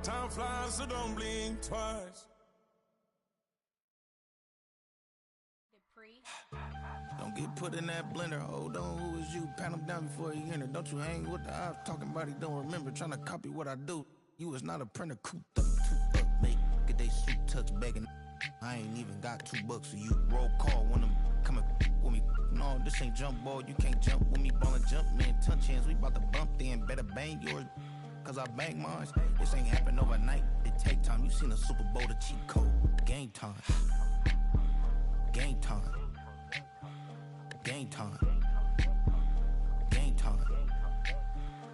Time flies, so don't blink twice. Don't get put in that blender. Hold on, who is you? Pat him down before you enter. Don't you hang with the ops talking about he don't remember. Trying to copy what I do. You was not a printer. Cooped up, too up, make get they suit touch begging. I ain't even got $2 for you. Roll call when I'm coming with me. No, this ain't jump ball. You can't jump with me. Ballin' jump, man. Touch hands. We about to bump then. Better bang yours. Cause I bang mine. This ain't happen overnight. It take time. You seen the Super Bowl, the cheat code. Game time. Game time. Game time. Game time.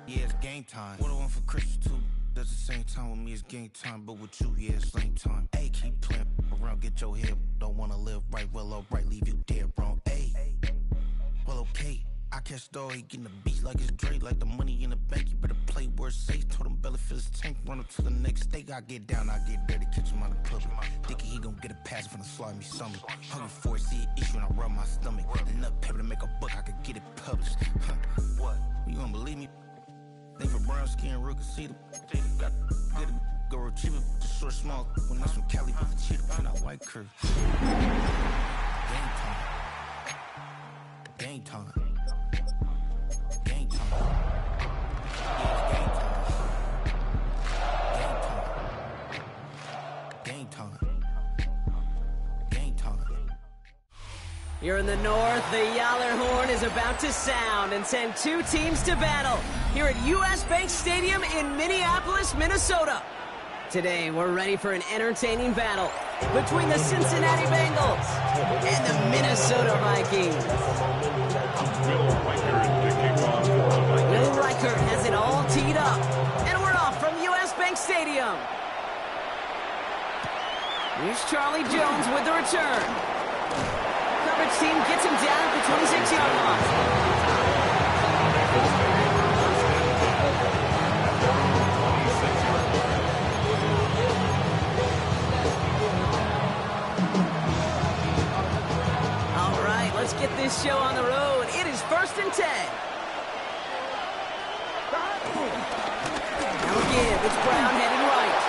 Yeah, it's game time. What I want for Christmas too. That's the same time with me, it's game time. But with you, yeah, it's same time. Hey, keep playing around, get your head. Don't wanna live right, well, alright, leave you dead wrong. Hey, well, okay. I catch the dog, he getting the beat like it's Dre, like the money in the bank. You better play where it's safe. Told him belly fill his tank, run up to the next steak. I get down, I get dirty, catch him on the public. Thinking he gon' get a pass from the slide me something. Hungry for it, see it issue and I rub my stomach. Enough paper to make a book, I could get it published. What? You gonna believe me? Think for brown skin, real can see the got good go retrieve it, just short small. When that's from Cali, but the cheetah print out white curve. Game time. Game time. Game time. Game time. Game time. Game time. Here in the north, the Yaller horn is about to sound and send two teams to battle here at US Bank Stadium in Minneapolis, Minnesota. Today, we're ready for an entertaining battle between the Cincinnati Bengals and the Minnesota Vikings. Will Reichert has it all teed up, and we're off from US Bank Stadium. Here's Charlie Jones with the return. Coverage team gets him down at the 26-yard line. All right, let's get this show on the road. It is 1st and 10. Now again, it's Brown headed right.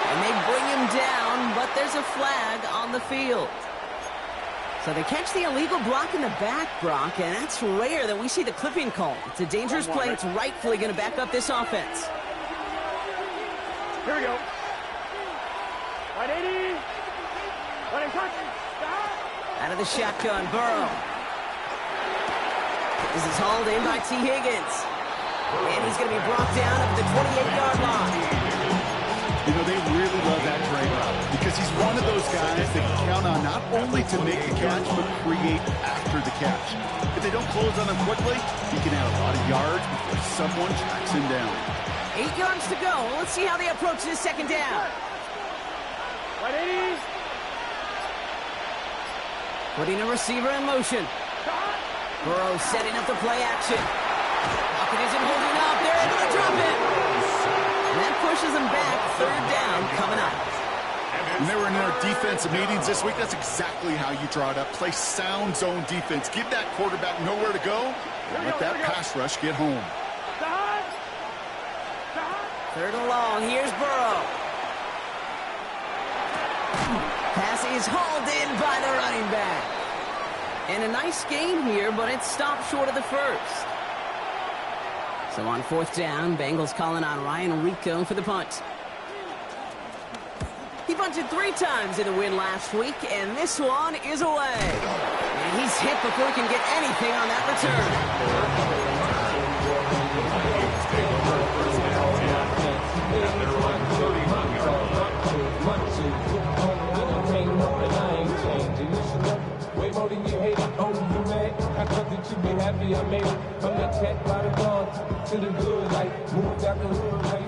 And they bring him down, but there's a flag on the field. So they catch the illegal block in the back, Brock, and that's rare that we see the clipping call. It's a dangerous play. It's rightfully going to back up this offense. Here we go. 180. 180. Out of the shotgun, Burrow. This is hauled in by T. Higgins. And he's going to be brought down at the 28-yard line. You know, they really love that trade route because he's one of those guys they can count on not only to make the catch, but create after the catch. If they don't close on him quickly, he can add a lot of yards before someone tracks him down. 8 yards to go. Let's see how they approach this second down. 180. Putting a receiver in motion. Burrow setting up the play action. Bucket isn't holding up. They're able to drop it. And that pushes them back. 3rd down coming up. When they were in their defensive meetings this week, that's exactly how you draw it up. Play sound zone defense. Give that quarterback nowhere to go. And let that pass rush get home. 3rd and long. Here's Burrow. Pass is hauled in by the running back. And a nice gain here, but it stopped short of the first. So on 4th down, Bengals calling on Ryan Rico for the punt. He punted 3 times in the win last week, and this one is away. And he's hit before he can get anything on that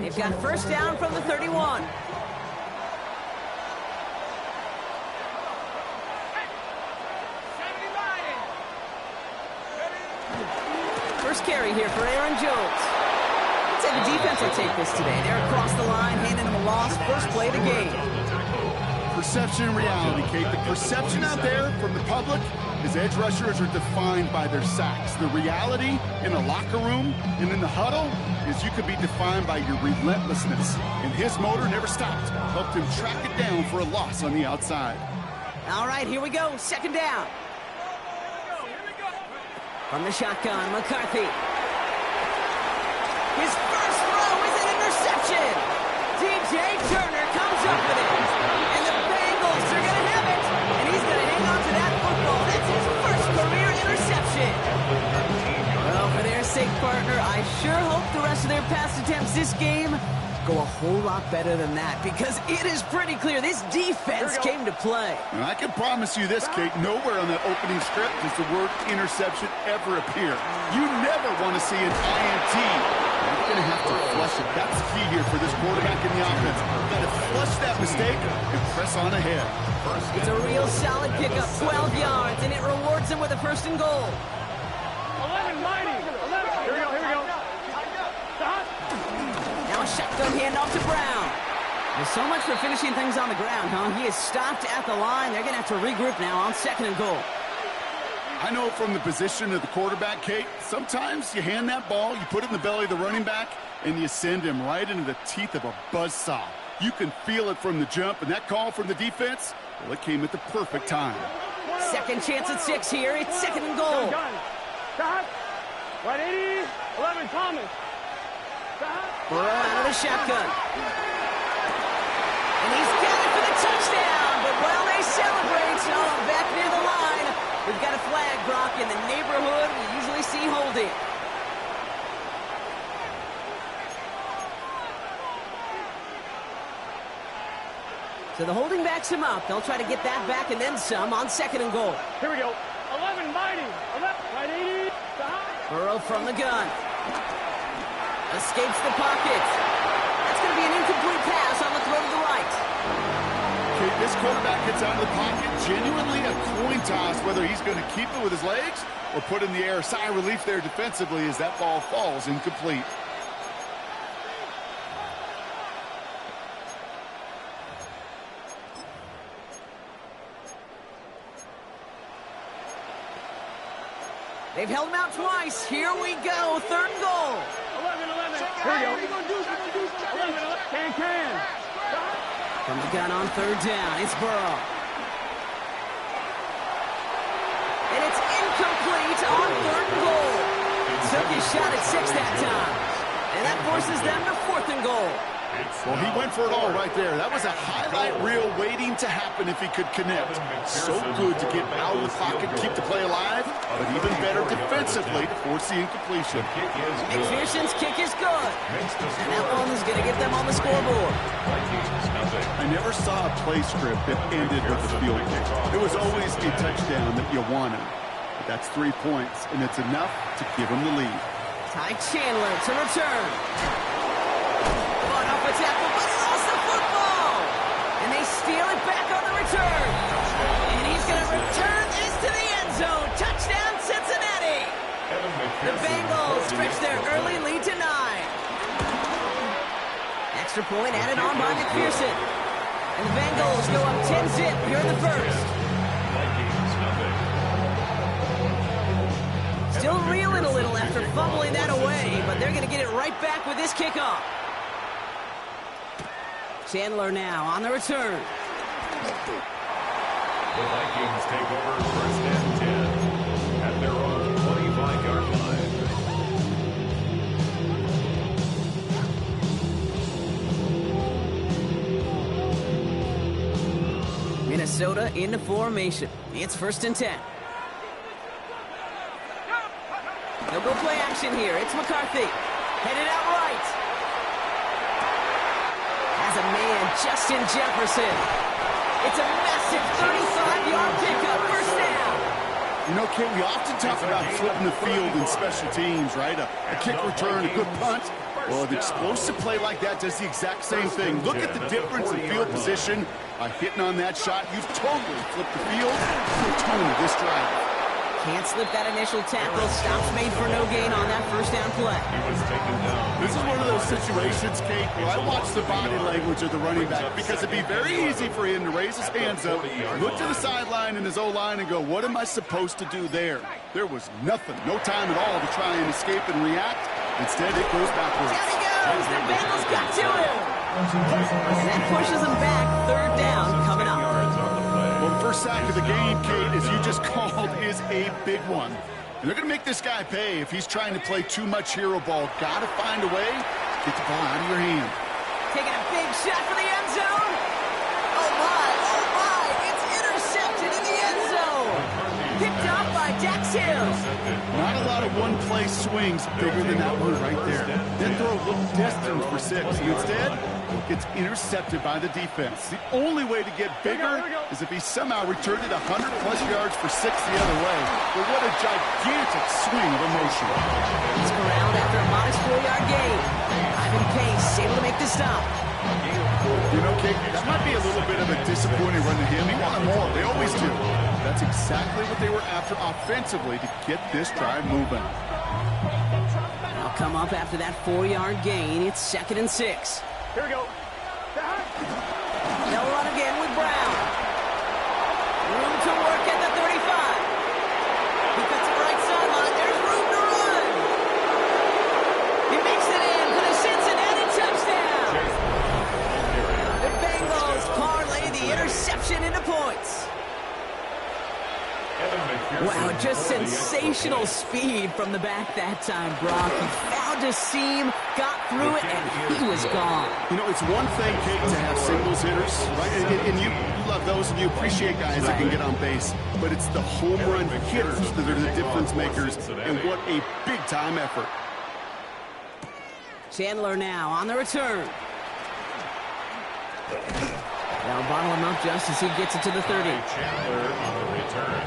They've got 1st down from the 31. First carry here for Aaron Jones. I'd say the defense will take this today. They're across the line, handing him a loss. First play of the game. Perception and reality, Kate. The perception out there from the public is edge rushers are defined by their sacks. The reality in a locker room and in the huddle is you could be defined by your relentlessness. And his motor never stopped. Helped him track it down for a loss on the outside. All right, here we go. Second down. From the shotgun, McCarthy. His first throw is an interception. DJ Turner comes up with it. And the Bengals are going to have it. And he's going to hang on to that football. That's his first career interception. Well, for their sake, partner, I sure hope the rest of their pass attempts this game go a whole lot better than that, because it is pretty clear this defense came to play. And I can promise you this, Kate, nowhere on that opening script does the word interception ever appear. You never want to see an INT. You're going to have to flush it. That's the key here for this quarterback in the offense. You've got to flush that mistake and press on ahead. It's a real solid pickup, 12 yards, and it rewards him with a first and goal. 11, mighty. 11. Here we go. Stop. Now a shotgun handoff to Brown. There's so much for finishing things on the ground, huh? He is stopped at the line. They're going to have to regroup now on second and goal. I know from the position of the quarterback, Kate, sometimes you hand that ball, you put it in the belly of the running back, and you send him right into the teeth of a buzzsaw. You can feel it from the jump, and that call from the defense, well, it came at the perfect time. Second chance at 6 here. It's second and goal. Stop. Right 80. 11, Thomas. Burrow out of the shotgun. And he's got it for the touchdown. But while they celebrate, back near the line, we've got a flag, Brock, in the neighborhood we usually see holding. So the holding backs him up. They'll try to get that back and then some on second and goal. Here we go. 11, mighty. 11, right 80. Stop. Burrow from the gun. Escapes the pocket. That's going to be an incomplete pass on the throw to the right. Okay, this quarterback gets out of the pocket. Genuinely a coin toss whether he's going to keep it with his legs or put in the air. Sigh of relief there defensively as that ball falls incomplete. They've held him out twice. Here we go. Third and goal. 11. Here we go. 11. Can. From the gun on third down, it's Burrow. And it's incomplete on third and goal. Took his shot at 6 that time. And that forces them to fourth and goal. Well, he went for it all right there. That was a highlight reel waiting to happen if he could connect. So good to get out of the pocket, keep the play alive, but even better defensively to force the incompletion. McPherson's kick is good. And that one's going to get them on the scoreboard. I never saw a play script that ended with a field kick. It was always a touchdown that you wanted. But that's 3 points, and it's enough to give him the lead. Ty Chandler to return. Off a tackle, but he lost the football. And they steal it back on the return. And he's going to return this to the end zone. Touchdown, Cincinnati. The Bengals stretch their early lead to 9. Extra point added on by McPherson. And the Bengals go up 10-zip here in the first. Still reeling a little after fumbling that away, but they're going to get it right back with this kickoff. Chandler now on the return. The Vikings take over first and 10 at their own 25-yard line. Minnesota into formation. It's first and 10. They'll go play action here. It's McCarthy. Headed out right. As a man, Justin Jefferson. It's a massive 35-yard pickup, first down. You know, Kate, we often talk about flipping the field in special teams, right? A kick return, a good punt. Well, an explosive play like that does the exact same thing. Look at the difference in field position by hitting on that shot. You've totally flipped the field to the tone of this drive. Can't slip that initial tackle. Stops made for no gain on that first down play. He was taken down. This is one of those situations, Kate, where I watch the body language of the running back because it'd be very easy for him to raise his hands up, look to the sideline in his O-line and go, what am I supposed to do there? There was nothing, no time at all to try and escape and react. Instead, it goes backwards. Down he goes. The Bengals got to him. And that pushes him back. Third down coming up. Well, the first sack of the game, Kate, as you just called, is a big one. And they're going to make this guy pay if he's trying to play too much hero ball. Got to find a way to get the ball out of your hand. Taking a big shot for the end zone. Oh, my. It's intercepted in the end zone. Picked off by Dax Hill. Not a lot of one-play swings bigger than that one right there. That throw looked destined for 6, and instead, gets intercepted by the defense. The only way to get bigger is if he somehow returned it 100-plus yards for 6 the other way. But what a gigantic swing of emotion. He's corralled after a modest 4-yard gain. Ivan Pace able to make the stop. You know, Kate, that might be a little bit of a disappointing run to him. He wanted more. They always do. That's exactly what they were after offensively to get this drive moving. They'll come up after that 4-yard gain. It's 2nd and 6. Here we go. They'll run again with Brown. Room to work at the 35. He cuts the right sideline. There's room to run. He makes it in for the Cincinnati touchdown. The Bengals parlay the interception into points. Wow, just sensational speed from the back that time, Brock. He found a seam, got through it, and he was gone. You know, it's one thing, Kate, to have singles hitters, right? And you love those, and you appreciate guys that can get on base. But it's the home run hitters that are the difference makers, and what a big-time effort. Chandler now on the return. They'll bottle him up just as he gets it to the 30. Chandler on the return.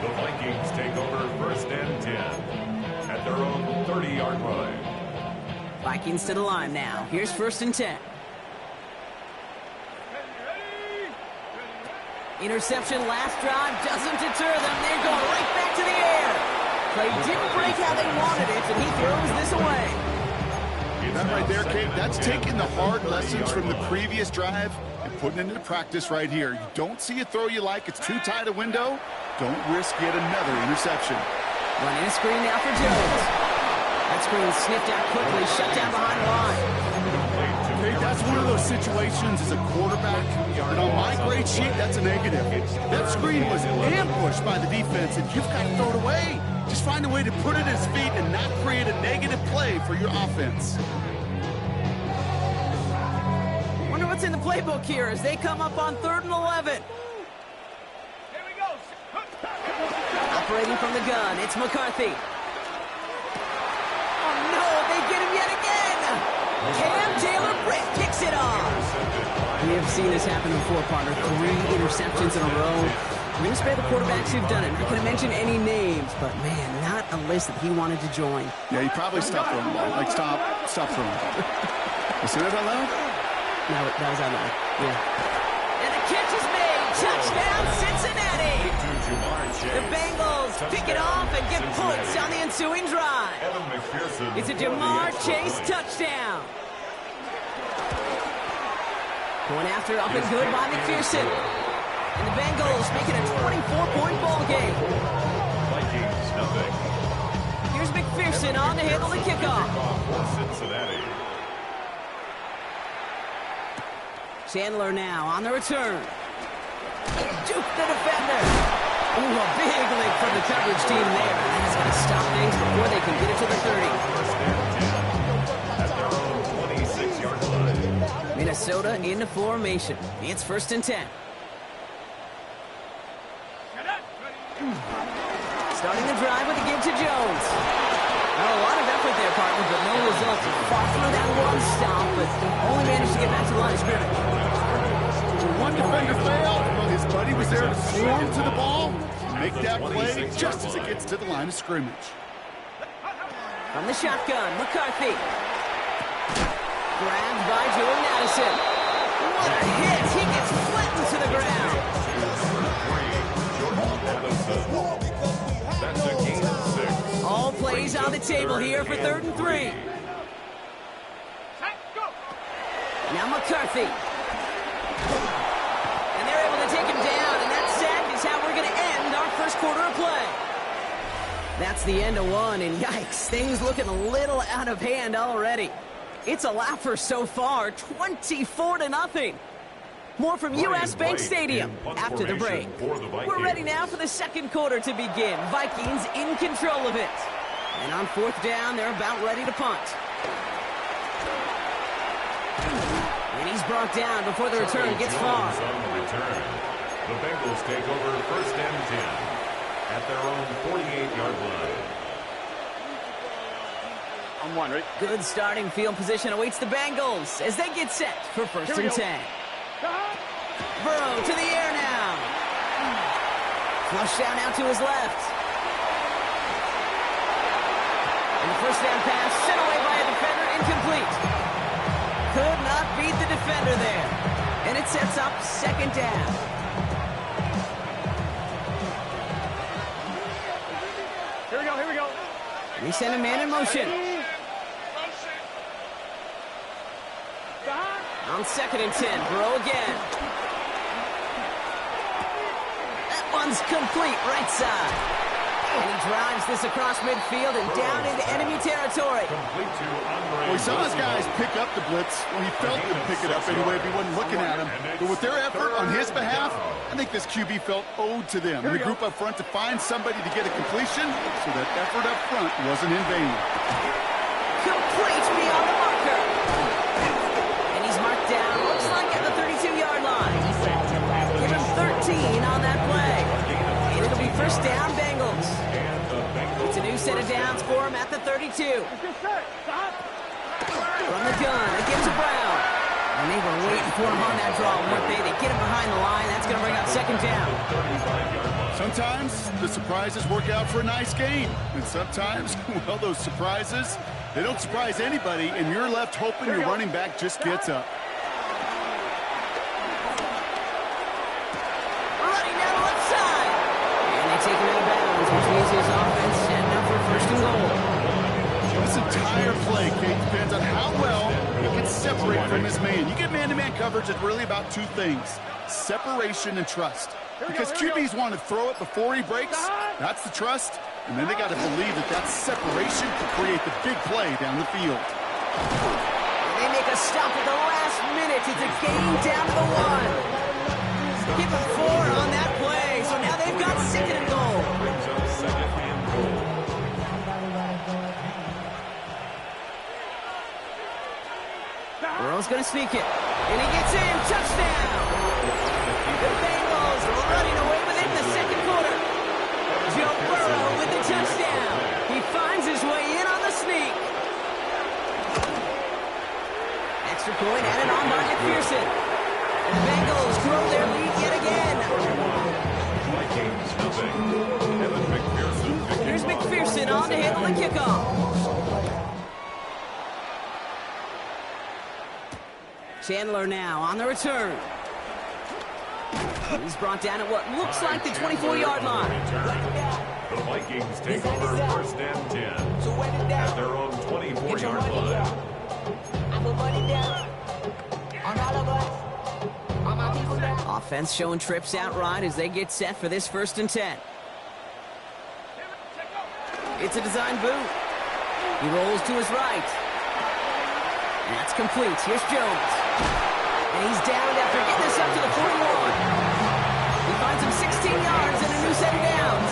The Vikings take over 1st and 10 at their own 30-yard line. Vikings to the line now. Here's 1st and 10. Interception last drive doesn't deter them. They're going right back to the air. Play didn't break how they wanted it, and he throws this away. That right there, Kate, that's taking the hard lessons from the previous drive and putting it into practice right here. You don't see a throw you like, it's too tight a window, don't risk yet another interception. Running a screen now for Jones. That screen sniffed out quickly, shut down behind the line. Kate, that's one of those situations as a quarterback, and on my grade sheet, that's a negative. That screen was ambushed by the defense, and you've got to throw it away. Just find a way to put it at his feet and not create a negative play for your offense. Wonder what's in the playbook here as they come up on 3rd and 11. Here we go. Operating from the gun, it's McCarthy. Oh no, they get him yet again. Cam Taylor-Britt picks it off. We have seen this happen before, partner. 3 interceptions in a row. I'm going to spare the quarterbacks who've done it. I'm not going to mention any names, but man, not a list that he wanted to join. Yeah, he probably stopped throwing the ball. Like, stop throwing the ball. You see that out loud? No, that was out loud. Yeah. And the catch is made. Touchdown, Cincinnati. The Bengals pick it off and get points on the ensuing drive. It's a Jamar Chase touchdown. Going after up and good by McPherson. And the Bengals make it a 24-point ball game. Vikings, nothing. Here's McPherson on to handle the kickoff. Cincinnati. Chandler now on the return. Juke the defender. Ooh, a big lick from the coverage team there. That's going to stop things before they can get it to the 30. At their own 26-yard line. Minnesota into formation. It's 1st and 10. Starting the drive with a give to Jones. Now a lot of effort there, partner, but no results. Fought through that one stop, but only managed to get back to the line of scrimmage. One defender failed. Well, his buddy was there to swarm to the ball, make that play just as it gets to the line of scrimmage. From the shotgun, McCarthy. Grabbed by Jordan Addison. What a hit! He gets flattened to the ground. That's is on the table here for 3rd and 3. Now McCarthy. And they're able to take him down, and that sack is how we're going to end our first quarter of play. That's the end of one, and yikes, things looking a little out of hand already. It's a laugher so far, 24-0. More from U.S. Bank Stadium after the break. We're ready now for the second quarter to begin. Vikings in control of it. And on 4th down, they're about ready to punt. And he's brought down before the return gets far. On the return. The Bengals take over 1st and 10 at their own 48-yard line. I'm one, right? Good starting field position awaits the Bengals as they get set for 1st and 10. Burrow to the air now. Flush down out to his left. And the first down pass sent away by a defender, incomplete. Could not beat the defender there. And it sets up 2nd down. Here we go, here we go. We send a man in motion. On 2nd and 10, Burrow again. That one's complete, right side. And he drives this across midfield and down into enemy territory. Complete to Andre. Well, he saw his guys pick up the blitz. Well, he felt them pick it up anyway if he wasn't looking at him. But with their effort on his behalf, I think this QB felt owed to them. And the group up front to find somebody to get a completion, so that effort up front wasn't in vain. Complete beyond the marker. And he's marked down, looks like at the 32-yard line. Give him 13 on that play. And it'll be 1st down, Bengals. It's a new set of downs for him at the 32. From the gun, it gives to Brown. And they were waiting for him on that draw, weren't they? They get him behind the line. That's going to bring up 2nd down. Sometimes the surprises work out for a nice game. And sometimes, well, those surprises, they don't surprise anybody, and you're left hoping your running back just gets up. Running down the left side. And they take him out of bounds, which means his offense setting up for 1st and goal. This entire play, Kate, depends on how well he can separate from his man. You get man-to-man coverage, it's really about 2 things, separation and trust. Because QBs want to throw it before he breaks, that's the trust, and then they got to believe that that separation can create the big play down the field. They make a stop at the last minute. It's a gain down to the 1. Give him 4 on that play, so now they've got 2nd and goal. Brings up 2nd and goal. Burrow's going to sneak it, and he gets in. Touchdown! The Bengals running away with it in the 2nd quarter. Joe Burrow with the touchdown. He finds his way in on the sneak. Extra point added on by McPherson. And the Bengals grow their lead yet again. Vikings moving. Evan McPherson. Here's McPherson on to handle the kickoff. Chandler now on the return. He's brought down at what looks like the 24-yard line. The Vikings take over 1st and 10 at their own 24-yard line. Offense showing trips out right as they get set for this 1st and 10. It's a design boot. He rolls to his right. And that's complete. Here's Jones. And he's down after getting this up to the 41. He finds him 16 yards and a new set of downs.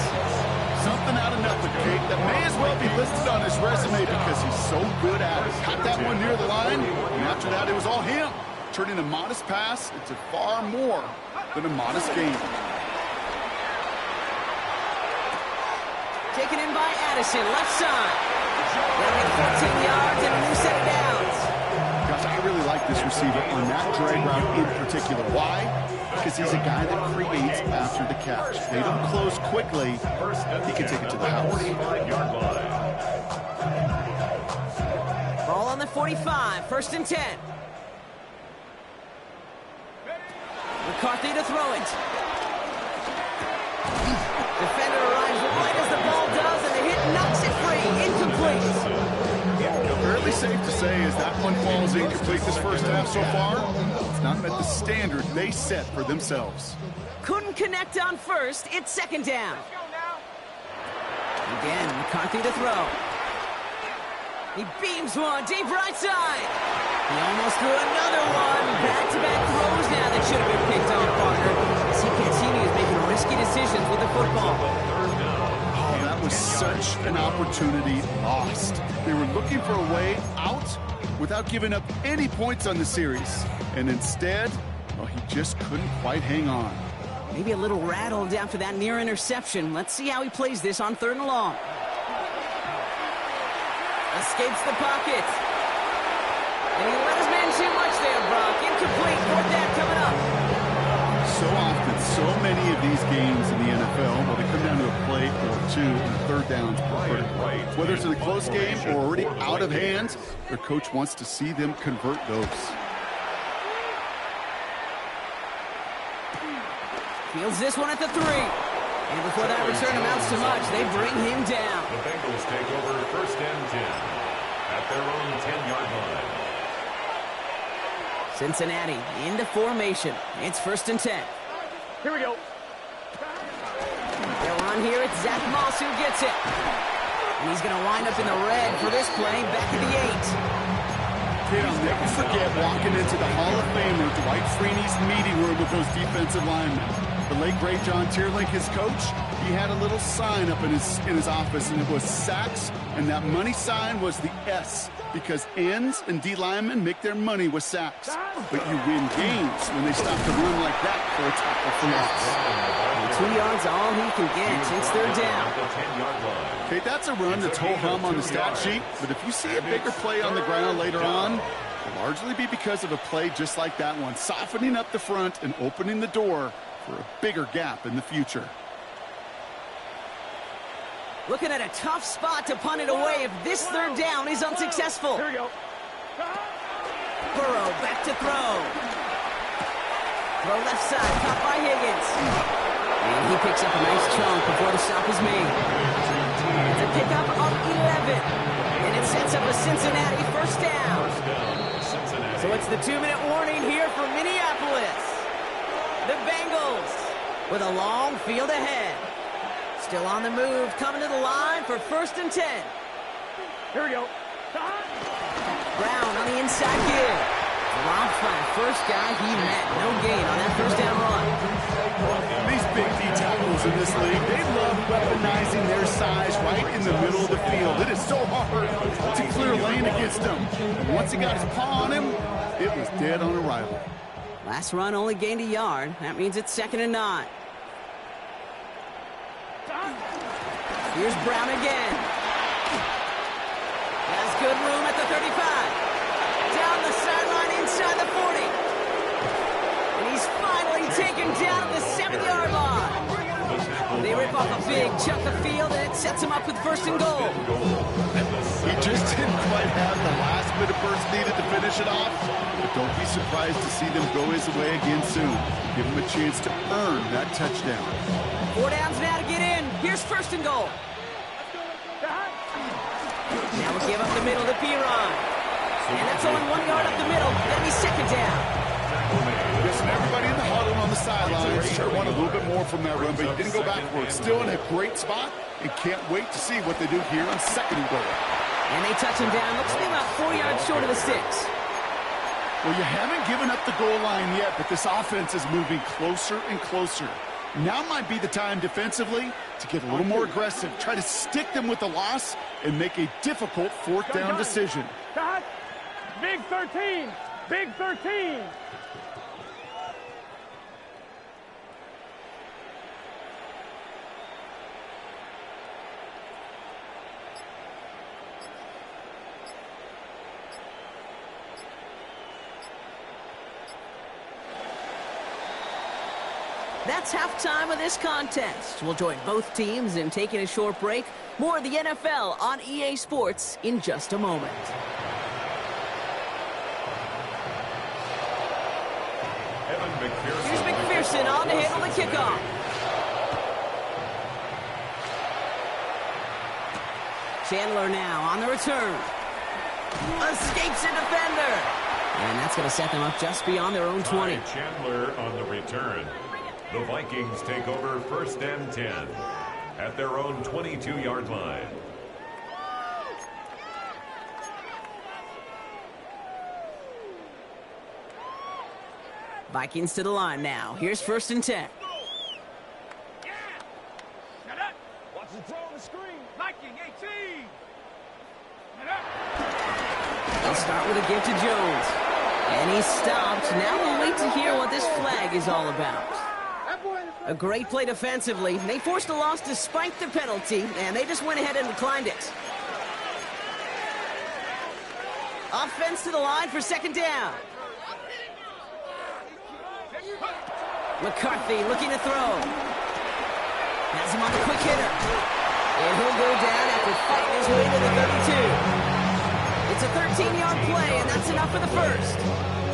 Something out of nothing, Kate, that may as well be listed on his resume because he's so good at it. Caught that one near the line, and after that it was all him. Turning a modest pass into far more than a modest game. Taken in by Addison, left side. They'll get 14 yards and a new set of downs. Gosh, I really like this receiver on that drag route in particular. Why? Because he's a guy that creates after the catch. They don't close quickly. He can take it to the house. Ball on the 45, 1st and 10. McCarthy to throw it. Defender arrives right as the ball does, and the hit knocks it free. Incomplete. safe to say is that one falls incomplete this first half so far. It's not met the standard they set for themselves. Couldn't connect on first. It's second down. Again, McCarthy to throw. He beams one deep right side. He almost threw another one. Back-to-back throws now that should have been picked off, partner. As he continues making risky decisions with the football. Oh, that was such an opportunity lost. They were looking for a way out without giving up any points on the series. And instead, well, he just couldn't quite hang on. Maybe a little rattled after that near interception. Let's see how he plays this on 3rd and long. Escapes the pocket. And he let his man too much there, Brock. Incomplete. 4th down coming up. So often, so many of these games in the NFL, well, they come down to a play or two and 3rd downs per play. Whether it's in a close game or already out of hand, their coach wants to see them convert those. Fields this one at the 3. And before that return amounts to much, they bring him down. The Bengals take over 1st and 10 at their own 10-yard line. Cincinnati into formation. It's 1st and 10. Here we go. They'll run here. It's Zach Moss who gets it. And he's going to wind up in the red for this play back at the 8. Kid, I'll never forget walking into the Hall of Famer Dwight Freeney's meeting room with those defensive linemen. The late, great John Tierlink, his coach, he had a little sign up in his office, and it was sacks, and that money sign was the S, because ends and D linemen make their money with sacks. But you win games when they stop to run like that for a tackle for loss. 2 yards all he can get. It's 3rd down. Okay, that's a run that's ho-hum on the stat sheet, but if you see a bigger play on the ground later on, it'll largely be because of a play just like that one, softening up the front and opening the door for a bigger gap in the future. Looking at a tough spot to punt it away if this 3rd down is unsuccessful. Here we go. Burrow back to throw. Throw left side, caught by Higgins. And he picks up a nice chunk before the stop is made. It's a pickup of 11. And it sets up a Cincinnati 1st down. So it's the 2-minute warning here for Minneapolis. The Bengals with a long field ahead. Still on the move, coming to the line for 1st and 10. Here we go. Brown on the inside give. Dropped by the first guy he met. No gain on that 1st down run. These big D tackles in this league, they love weaponizing their size right in the middle of the field. It is so hard to clear lane against them. And once he got his paw on him, it was dead on arrival. Last run only gained a yard. That means it's 2nd and 9. Here's Brown again. Has good room at the 35. Down the sideline inside the 40. And he's finally taken down at the 7-yard line. They rip off a big chunk of field, and it sets him up with 1st and goal. He just didn't quite have the last bit of burst needed to finish it off. But don't be surprised to see them go his way again soon. Give him a chance to earn that touchdown. 4 downs now to get in. Here's 1st and goal. Now we'll give up the middle to Piron. And that's only 1 yard up the middle. That'll be 2nd down. Listen, everybody in the huddle on the sidelines sure want a little bit more from that run, but he didn't go backwards. Still in a great spot, and can't wait to see what they do here on 2nd and goal. And they touch him down. Looks to be about 4 yards short of the sticks. Well, you haven't given up the goal line yet, but this offense is moving closer and closer. Now might be the time defensively to get a little more aggressive, try to stick them with the loss, and make a difficult 4th down decision. Cut. Big 13. Big 13. That's halftime of this contest. We'll join both teams in taking a short break. More of the NFL on EA Sports in just a moment. Here's McPherson on to handle the kickoff. Chandler now on the return. Escapes a defender. And that's going to set them up just beyond their own 20. Chandler on the return. The Vikings take over 1st and 10 at their own 22-yard line. Vikings to the line now. Here's 1st and 10. Watch the throw on the screen. Viking 18. They'll start with a give to Jones. And he's stopped. Now we'll wait to hear what this flag is all about. A great play defensively. They forced a loss despite the penalty, and they just went ahead and declined it. Offense to the line for 2nd down. McCarthy looking to throw. Has him on the quick hitter. And he'll go down after fighting his way to the 32. It's a 13-yard play, and that's enough for the first.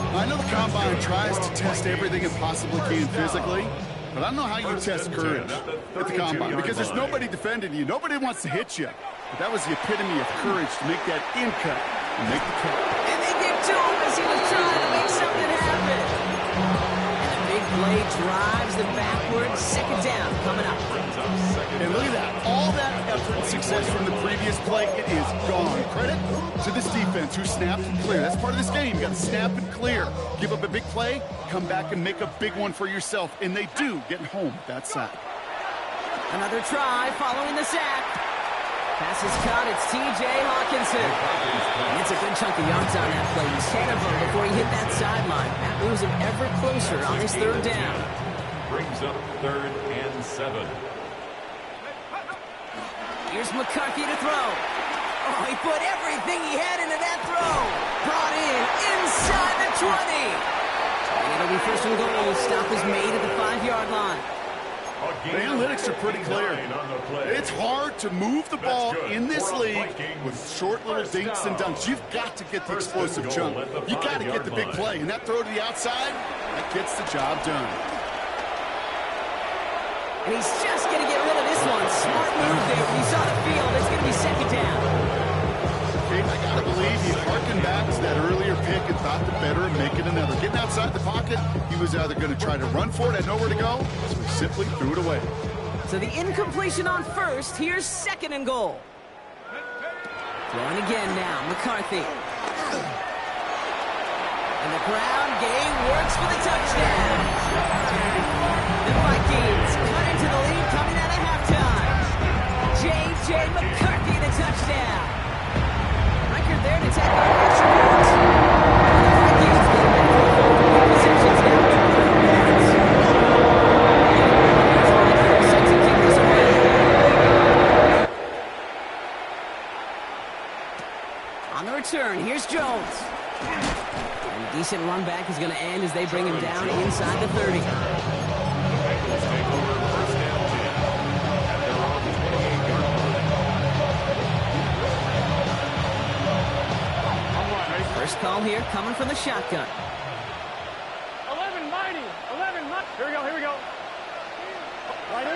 I know the Combine tries to test everything it possibly can physically, but I don't know how you test courage at the Combine because there's nobody defending you. Nobody wants to hit you. But that was the epitome of courage to make that in cut and make the cut. And they get to him as he was trying to make something happen. And the big play drives them backwards. 2nd down coming up. And look at that. All that effort and success from the previous play, it is gone. Credit to this defense who snapped and clear. That's part of this game. You got to snap and clear. Give up a big play, come back and make a big one for yourself. And they do, getting home with that sack. Another try following the sack. Pass is caught. It's T.J. Hawkinson. And it's a good chunk of yards on that play. He's 10 of them before he hit that sideline. That moves him ever closer on his 3rd down. Brings up 3rd and 7. Here's McCarthy to throw. Oh, he put everything he had into that throw. Brought in inside the 20. And it'll be 1st and goal. Stop is made at the 5-yard line. The analytics are pretty clear. It's hard to move the ball in this league with short little dinks and dunks. You've got to get the explosive jump. You've got to get the big play. And that throw to the outside, that gets the job done. And he's just going to get rid of this one. Smart move there. When he saw the field, it's going to be 2nd down. Okay, I got to believe he harkened back to that earlier pick and thought the better of making another. Getting outside the pocket, he was either going to try to run for it, had nowhere to go, so he simply threw it away. So the incompletion on 1st. Here's 2nd and goal. Throwing again now. McCarthy. And the ground game works for the touchdown. The Vikings cut into the lead coming out of halftime. J.J. McCarthy the touchdown. Record there to tackle the extra points. The Vikings get back to the possessions now. Set to kick this away. On the return, here's Jones. And a decent run back is going to end as they bring him down inside the 30. First call here coming from the shotgun. 11 mighty. 11 mighty. Here we go. Here we go. Right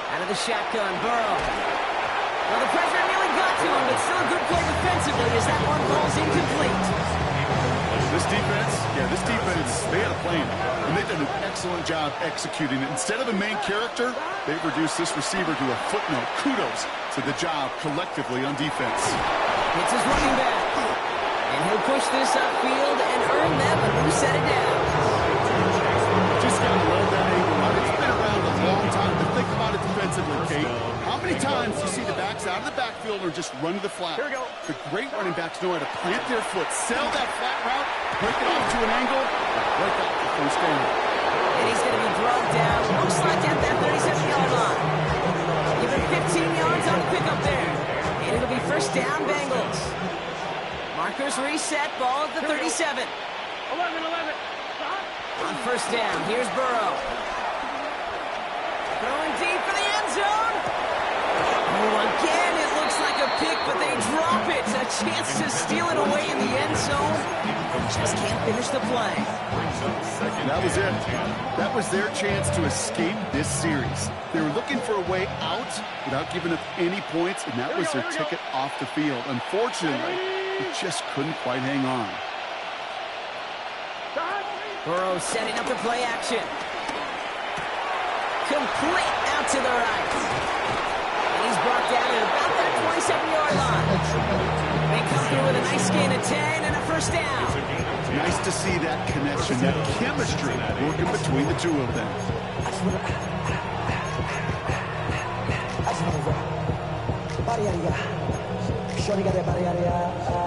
Out of the shotgun, Burrow. Well, the pressure nearly got to him, but still a good play defensively as that one falls incomplete. This defense, they had a plan, and they've done an excellent job executing it. Instead of a main character, they've reduced this receiver to a footnote. Kudos to the job collectively on defense. It's his running back. And he'll push this upfield and earn them a new set of downs. Just gotta love that angle. It's been around a long time, but think about it defensively, Kate. How many times do you see the backs out of the backfield or just run to the flat? Here we go. The great running backs know how to plant their foot, sell that flat route, break it off to an angle, break out the first down. And he's going to be brought down, looks like at that 37-yard line. Give him 15 yards on the pickup there. And it'll be 1st down, Bengals. Markers reset, ball at the 37. 11. On 1st down, here's Burrow. Throwing deep for the end zone. Oh, again, it looks like a pick, but they drop it. A chance to steal it away in the end zone. Just can't finish the play. That was it. That was their chance to escape this series. They were looking for a way out without giving up any points, and that was their ticket off the field. Unfortunately, they just couldn't quite hang on. Burrow setting up the play action. Complete out to the right. And he's brought down at about that 27-yard line. They come through with a nice gain of 10 and a first down. Nice to see that connection, that chemistry working between the two of them.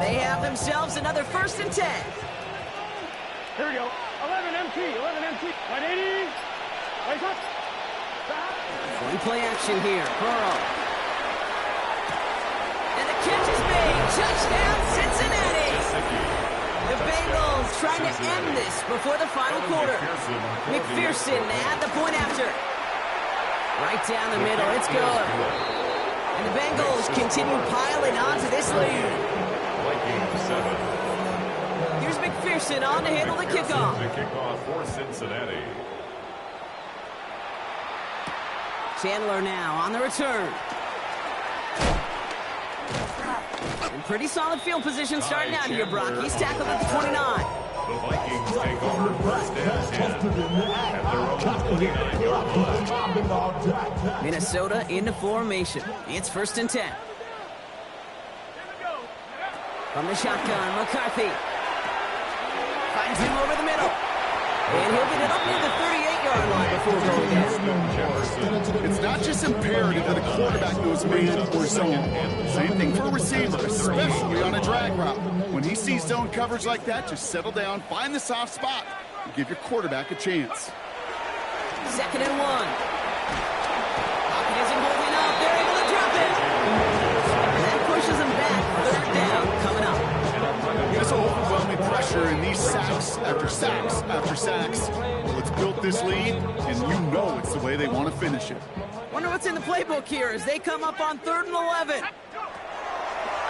They have themselves another 1st and 10. Here we go. 11 MT. 180. Wake up. One play action here. Burrow. And the catch is made. Touchdown, Cincinnati. The Bengals trying to end this before the final quarter. McPherson at the point after. Right down the middle. It's good. And the Bengals continue piling on to this lead. Here's McPherson on to handle the kickoff. The kickoff for Cincinnati. Chandler now on the return. In pretty solid field position starting out here, Brock. He's tackled at the 29. The Vikings take over 1st and 10 at their own 29-yard line. Minnesota into formation. It's 1st and 10. From the shotgun, McCarthy. Finds him over the middle. And he'll get it up near the 38-yard line before going down. It's not just imperative that a quarterback knows man or zone. Same thing for a receiver, especially on a drag route. When he sees zone coverage like that, just settle down, find the soft spot, and give your quarterback a chance. 2nd and 1. Pocket isn't holding up. They're able to drop it. And that pushes them back. 3rd down coming up. There's overwhelming pressure in these sacks after sacks after sacks. Well, it's built this lead, and you know it's the way they want to finish it. Wonder what's in the playbook here as they come up on 3rd and 11.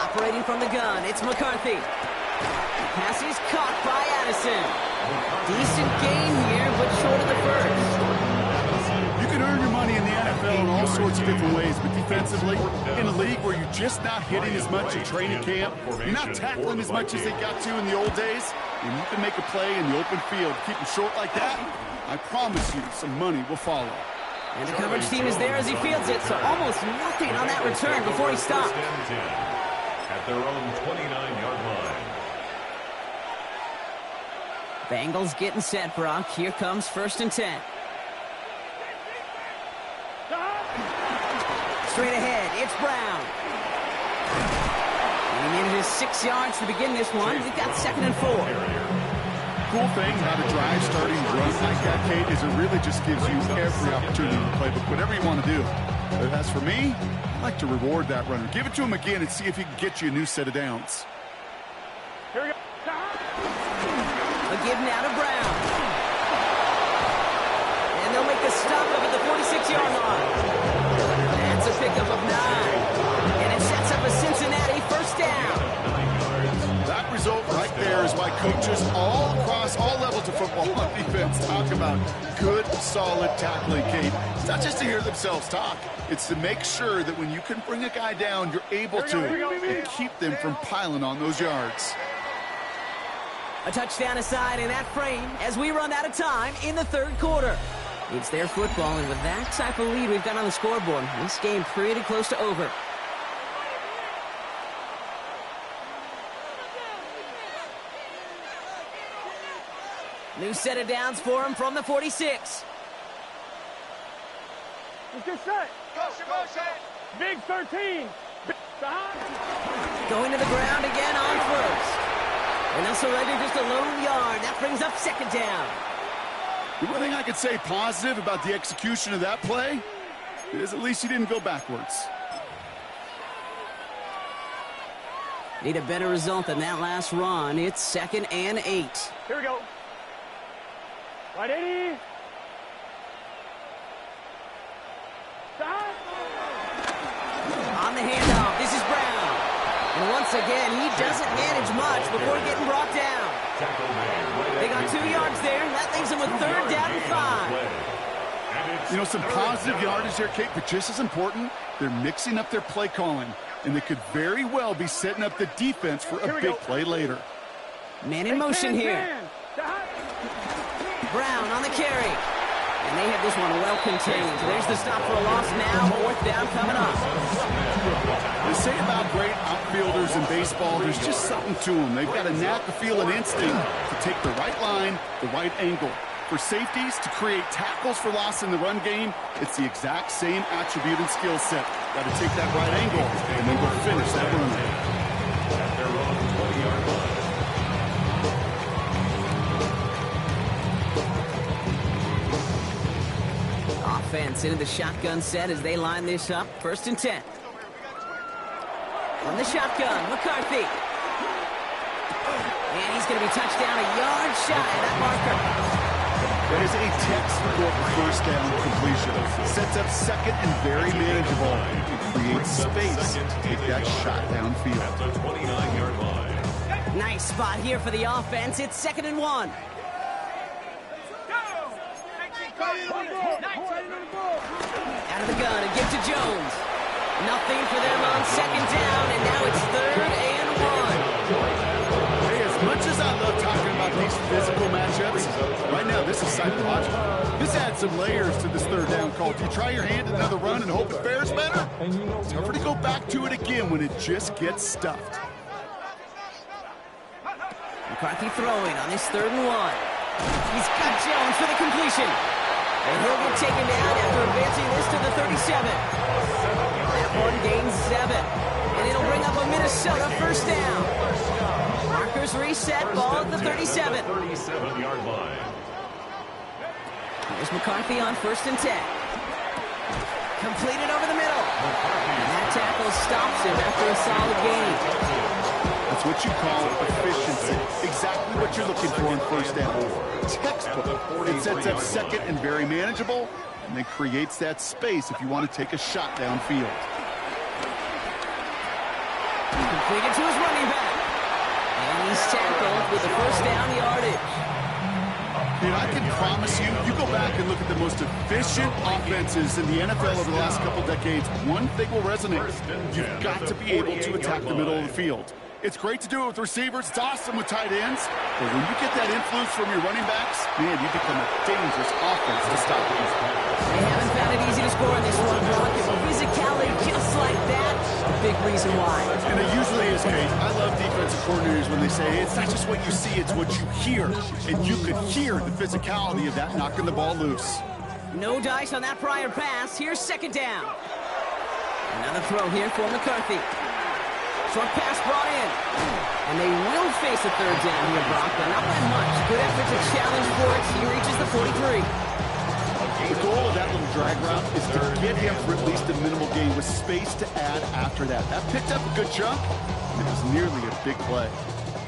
Operating from the gun, it's McCarthy. Pass is caught by Addison. Decent gain here, but short of the 1st. You can earn your money in the NFL in all sorts of different ways, but defensively, in a league where you're just not hitting as much at training camp, you're not tackling as much as they got to in the old days, and you can make a play in the open field, keep them short like that, I promise you some money will follow. And the coverage team is there as he fields it, so almost nothing on that return before he stops. At their own 29-yard line. Bengals getting set, Brock. Here comes 1st and 10. Straight ahead, it's Brown. And he needed his 6 yards to begin this one. We've got 2nd and 4. Cool thing about a drive starting run like that, Kate, is it really just gives you every opportunity to play, but whatever you want to do. But as for me, I like to reward that runner. Give it to him again and see if he can get you a new set of downs. Here we go. A give now to Brown. And they'll make a stop up at the 46-yard line. That's a pickup of 9. And it sets up a Cincinnati 1st down. That result right there is why coaches all across all levels of football on defense talk about good, solid tackling, Kate. It's not just to hear themselves talk. It's to make sure that when you can bring a guy down, you're able to and keep them from piling on those yards. A touchdown aside in that frame as we run out of time in the 3rd quarter. It's their football, and with that type of lead we've got on the scoreboard, this game pretty close to over. New set of downs for him from the 46. Let's get set. Big 13. Going to the ground again on 1st. And they'll surrender just a lone yard. That brings up 2nd down. The one thing I could say positive about the execution of that play is at least he didn't go backwards. Need a better result than that last run. It's 2nd and 8. Here we go. Right 80. On the handoff, this is Brown. And once again, he doesn't manage much before getting brought down. They got 2 yards there. That leaves them with 3rd down and 5. You know, some positive yardage there, Kate, but just as important, they're mixing up their play calling, and they could very well be setting up the defense for a big play later. Man in motion here. Brown on the carry. And they have this one well contained. There's the stop for a loss now. 4th down coming up. They say about great outfielders in baseball, there's just something to them. They've got a knack, a feel, an instinct to take the right line, the right angle. For safeties, to create tackles for loss in the run game, it's the exact same attribute and skill set. Got to take that right angle, and then go finish that run. At their own 20-yard line. Offense into the shotgun set as they line this up. 1st and 10. From the shotgun, McCarthy. And he's going to be touched down a yard shy of that marker. That is a textbook 1st down completion. Sets up 2nd and very manageable. It creates space to take that shot downfield. At the 29-yard line. Nice spot here for the offense. It's 2nd and 1. Out of the gun and give to Jones. Nothing for them on 2nd down, and now it's 3rd and 1. Hey, as much as I love talking about these physical matchups, right now this is psychological. This adds some layers to this 3rd down call. Do you try your hand at another run and hope it fares better? It's tougher to go back to it again when it just gets stuffed. McCarthy throwing on this 3rd and 1. He's got Jones for the completion. And he'll get taken down after advancing this to the 37. That one gains 7. And it'll bring up a Minnesota 1st down. Markers reset, ball at the 37. 37-yard line. Here's McCarthy on 1st and 10. Completed over the middle. And that tackle stops him after a solid gain. That's what you call efficiency. Exactly what you're looking for in 1st down. Textbook. It sets up 2nd and very manageable, and then creates that space if you want to take a shot downfield. Completed to his running back. And he's tackled with the 1st down yardage. And I can promise you, you go back and look at the most efficient offenses in the NFL over the last couple decades, one thing will resonate. You've got to be able to attack the middle of the field. It's great to do it with receivers. It's awesome with tight ends. But when you get that influence from your running backs, man, you become a dangerous offense to stop. They haven't found it easy to score in this one, Brock. And physicality just like that, a big reason why. And it usually is, Kate. I love defensive coordinators when they say, it's not just what you see, it's what you hear. And you could hear the physicality of that knocking the ball loose. No dice on that prior pass. Here's 2nd down. Another throw here for McCarthy. Short pass brought in. And they will face a 3rd down here, Brock, but not by much. Good effort to challenge for it. He reaches the 43. The goal of that little drag route is to get him for at least a minimal gain with space to add after that. That picked up a good chunk, and it was nearly a big play.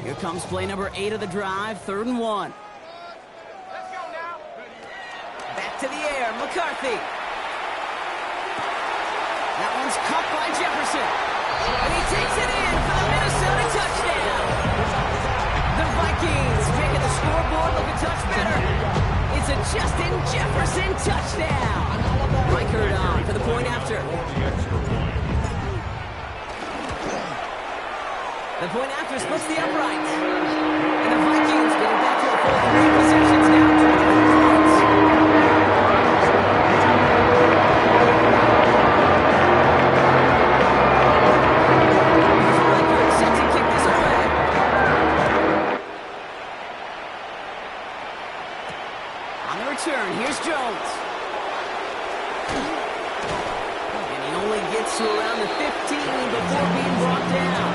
Here comes play number 8 of the drive, 3rd and 1. Back to the air, McCarthy. That one's caught by Jefferson. And he takes it in for the Minnesota touchdown. The Vikings making the scoreboard look a touch better. It's a Justin Jefferson touchdown. Mike Hurd on for the point after. The point after splits the uprights. And the Vikings getting back to a full 3 possessions now. 24 points. Here's Jones. And he only gets to around the 15 before being brought down.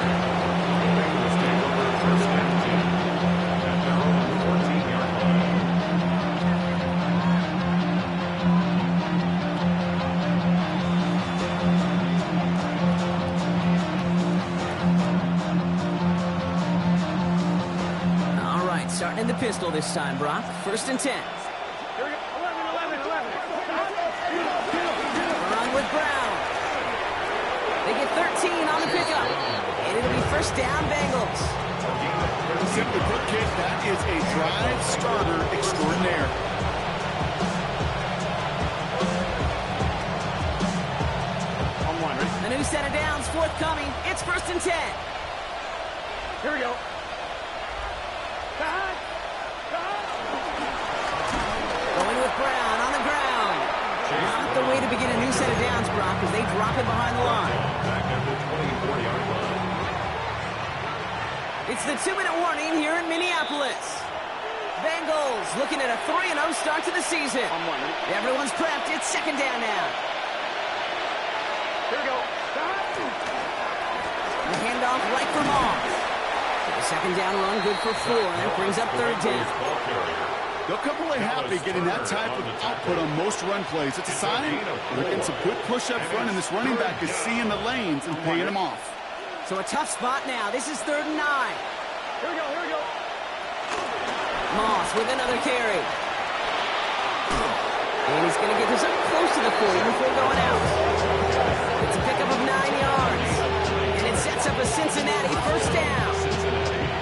All right, starting in the pistol this time, Brock. 1st and 10. With Brown. They get 13 on the pickup. And it'll be 1st down, Bengals. Simply put, kick. That is a drive starter extraordinaire. A new set of downs forthcoming. It's 1st and 10. Here we go. Going with Brown on the ground. Not the way to begin a new set of downs, Brock, as they drop it behind the line. Back at the 24-yard line. It's the 2-minute warning here in Minneapolis. Bengals looking at a 3-0 start to the season. Everyone's prepped. It's 2nd down now. Here we go. The handoff right for Moss. The 2nd down run good for 4. That brings up 3rd down. They'll come away happy getting that type of output on most run plays. It's a sign they're getting some good push up front, and this running back is seeing the lanes and paying them off. So a tough spot now. This is 3rd and 9. Here we go. Here we go. Moss with another carry. And he's going to get this up close to the 40 before going out. It's a pickup of 9 yards. And it sets up a Cincinnati 1st down.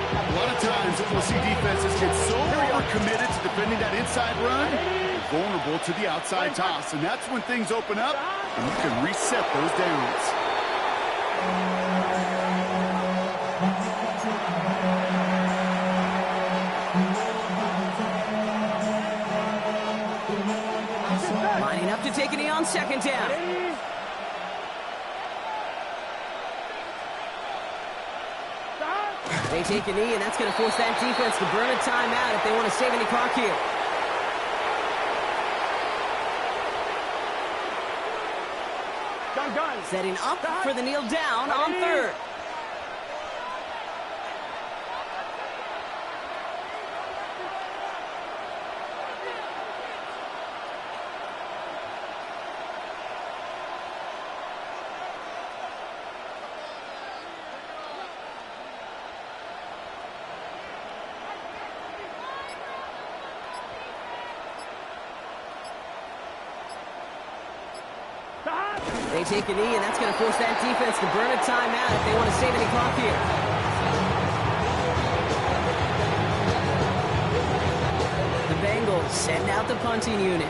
A lot of times we'll see defenses get so overcommitted to defending that inside run, they're vulnerable to the outside toss. And that's when things open up, and you can reset those downs. Lining up to take a knee on 2nd down. They take a knee, and that's going to force that defense to burn a timeout if they want to save any clock here. Gun. Setting up for the kneel down on 3rd. They take a knee, and that's going to force that defense to burn a timeout if they want to save any clock here. The Bengals send out the punting unit.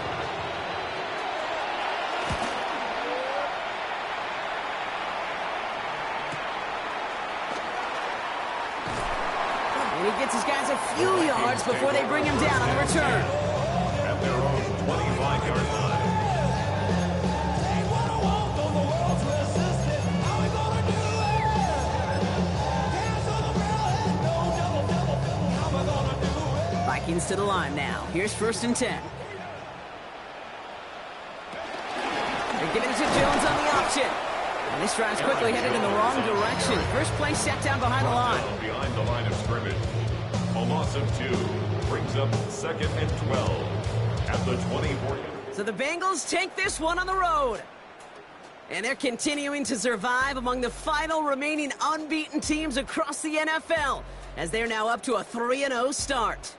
And he gets his guys a few yards before they bring him down on the return. At their own 25-yard line. Vikings to the line now. Here's 1st and 10. They're giving it to Jones on the option. And this drive's quickly headed in the wrong direction. First play set down behind the line. Behind the line of scrimmage. A loss of 2 brings up 2nd and 12 at the 24. So the Bengals take this one on the road. And they're continuing to survive among the final remaining unbeaten teams across the NFL, as they're now up to a 3-0 start.